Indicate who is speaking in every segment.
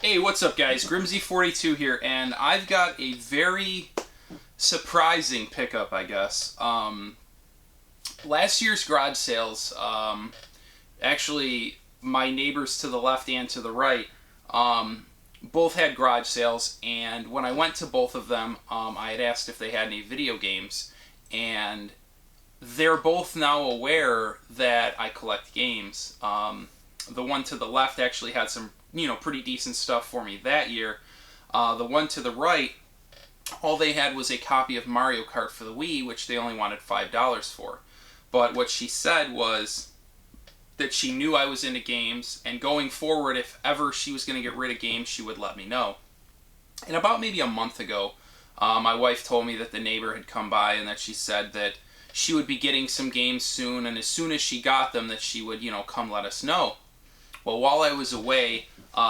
Speaker 1: Hey, what's up guys? Grimsie42 here, and I've got a very surprising pickup, I guess. Last year's garage sales, actually my neighbors to the left and to the right, both had garage sales, and when I went to both of them, I had asked if they had any video games, and they're both now aware that I collect games. The one to the left actually had some, pretty decent stuff for me that year. The one to the right, all they had was a copy of Mario Kart for the Wii, which they only wanted $5 for. But what she said was that she knew I was into games, and going forward, if ever she was going to get rid of games, she would let me know. And about maybe a month ago, my wife told me that the neighbor had come by and that she said that she would be getting some games soon, and as soon as she got them, that she would, come let us know. Well, while I was away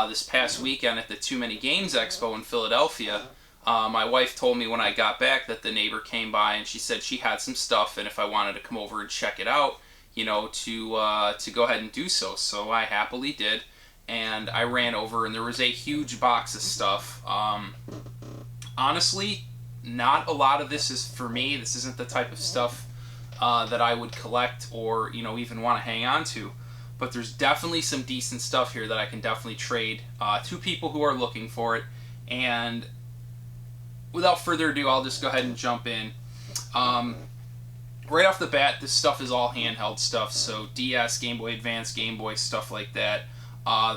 Speaker 1: this past weekend at the Too Many Games Expo in Philadelphia, my wife told me when I got back that the neighbor came by and she said she had some stuff, and if I wanted to come over and check it out, to go ahead and do so. So I happily did, and I ran over, and there was a huge box of stuff. Honestly, not a lot of this is for me. This isn't the type of stuff that I would collect or even want to hang on to. But there's definitely some decent stuff here that I can definitely trade to people who are looking for it. And without further ado, I'll just go ahead and jump in. Right off the bat, this stuff is all handheld stuff, so DS, Game Boy Advance, Game Boy, stuff like that.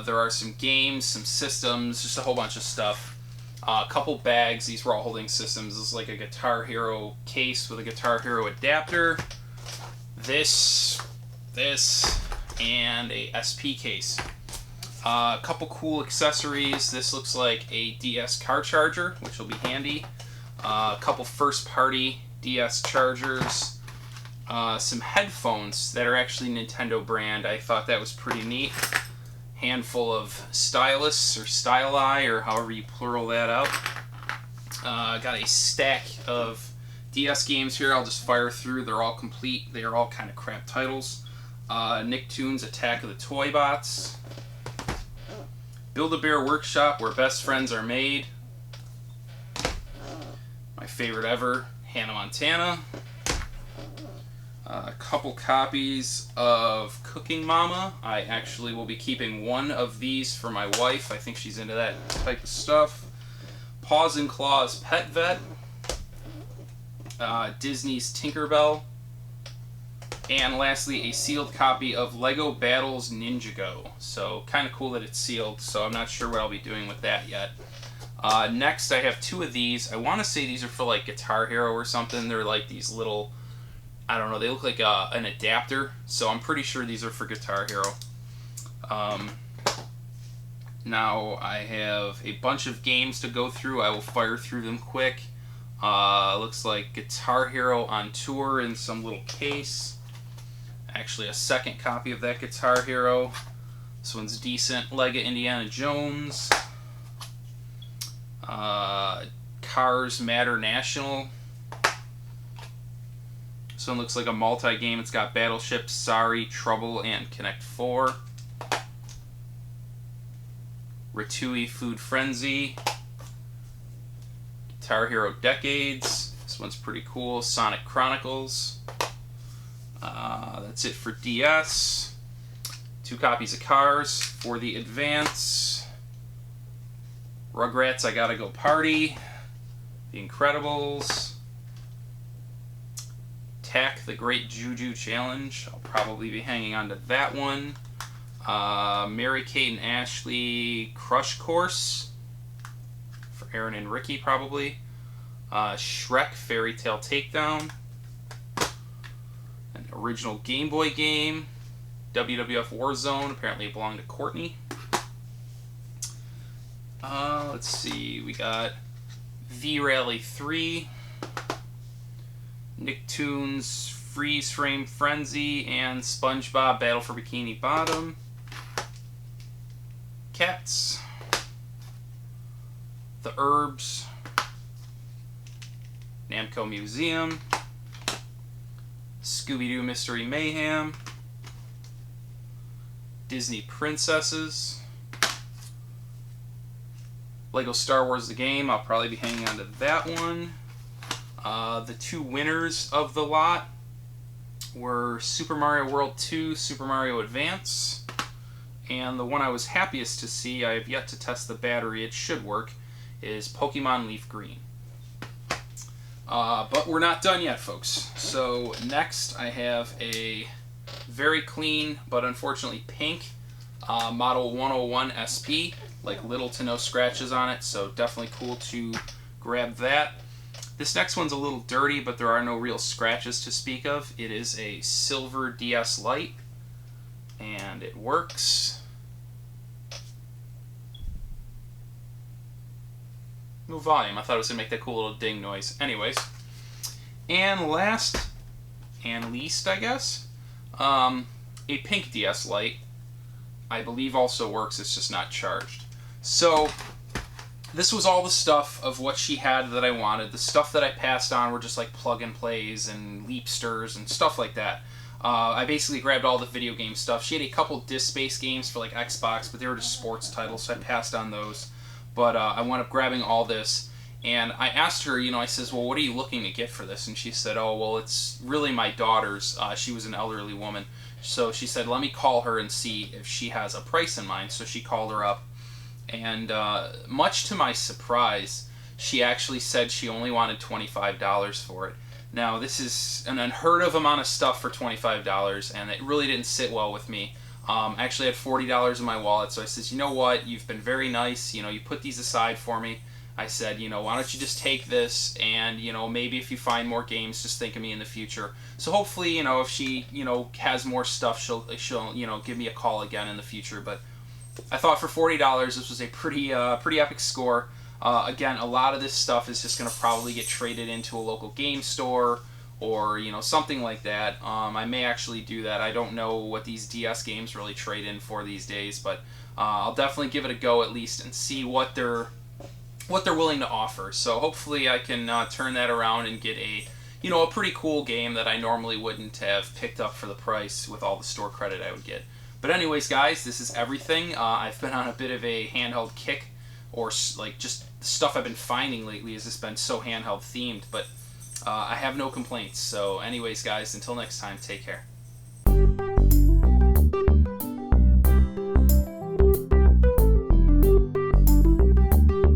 Speaker 1: There are some games, some systems, just a whole bunch of stuff. A couple bags. These were all holding systems. This is like a Guitar Hero case with a Guitar Hero adapter. This, and a SP case. A couple cool accessories. This looks like a DS car charger, which will be handy. A couple first-party DS chargers. Some headphones that are actually Nintendo brand. I thought that was pretty neat. Handful of stylus or styli, or however you plural that out. Got a stack of DS games here. I'll just fire through. They're all complete. They are all kind of crap titles. Nicktoons Attack of the Toy Bots. Build-A-Bear Workshop, Where Best Friends Are Made. My favorite ever, Hannah Montana. A couple copies of Cooking Mama. I actually will be keeping one of these for my wife. I think she's into that type of stuff. Paws and Claws Pet Vet. Disney's Tinkerbell. And lastly, a sealed copy of Lego Battles Ninjago. So, kind of cool that it's sealed, so I'm not sure what I'll be doing with that yet. Next, I have two of these. I want to say these are for, like, Guitar Hero or something. They're like these little, I don't know, they look like an adapter. So I'm pretty sure these are for Guitar Hero. Now, I have a bunch of games to go through. I will fire through them quick. Looks like Guitar Hero on Tour in some little case. Actually, a second copy of that Guitar Hero. This one's decent. Lego Indiana Jones. Cars Matter National. This one looks like a multi-game. It's got Battleship, Sorry, Trouble, and Connect 4. Ratatouille Food Frenzy. Guitar Hero Decades. This one's pretty cool. Sonic Chronicles. That's it for DS. Two copies of Cars for the Advance. Rugrats I Gotta Go Party. The Incredibles. Tak the Great Juju Challenge. I'll probably be hanging on to that one. Mary-Kate and Ashley Crush Course. For Aaron and Ricky, probably. Shrek Fairy Tale Takedown. An original Game Boy game. WWF Warzone. Apparently it belonged to Courtney. Let's see. We got V-Rally 3. Nicktoons Freeze Frame Frenzy. And SpongeBob Battle for Bikini Bottom. Cats. The Herbs. Namco Museum. Scooby-Doo Mystery Mayhem. Disney Princesses. Lego Star Wars the game, I'll probably be hanging on to that one. The two winners of the lot were Super Mario World 2, Super Mario Advance, and the one I was happiest to see, I have yet to test the battery, it should work, is Pokemon Leaf Green. But we're not done yet, folks. So next I have a very clean, but unfortunately pink, Model 101 SP, like little to no scratches on it, so definitely cool to grab that. This next one's a little dirty, but there are no real scratches to speak of. It is a silver DS Lite, and it works. No volume. I thought it was going to make that cool little ding noise. Anyways. And last and least, I guess, a pink DS Lite. I believe also works, it's just not charged. So this was all the stuff of what she had that I wanted. The stuff that I passed on were just like plug and plays and leapsters and stuff like that. I basically grabbed all the video game stuff. She had a couple disc-based games for like Xbox, but they were just sports titles, so I passed on those. But I wound up grabbing all this, and I asked her, you know, I says, well, what are you looking to get for this? And she said, oh, well, it's really my daughter's. She was an elderly woman. So she said, let me call her and see if she has a price in mind. So she called her up, and much to my surprise, she actually said she only wanted $25 for it. Now, this is an unheard of amount of stuff for $25, and it really didn't sit well with me. I actually had $40 in my wallet, so I said, you know what, you've been very nice, you know, you put these aside for me. I said, you know, why don't you just take this, and, you know, maybe if you find more games, just think of me in the future. So hopefully, you know, if she, you know, has more stuff, she'll you know, give me a call again in the future. But I thought for $40, this was a pretty epic score. Again, a lot of this stuff is just going to probably get traded into a local game store, or, you know, something like that. I may actually do that. I don't know what these DS games really trade in for these days, but I'll definitely give it a go at least and see what they're willing to offer. So hopefully I can turn that around and get a, you know, a pretty cool game that I normally wouldn't have picked up for the price with all the store credit I would get. But anyways, guys, this is everything. I've been on a bit of a handheld kick, or like just the stuff I've been finding lately has just been so handheld themed, but I have no complaints. So anyways, guys, until next time, take care.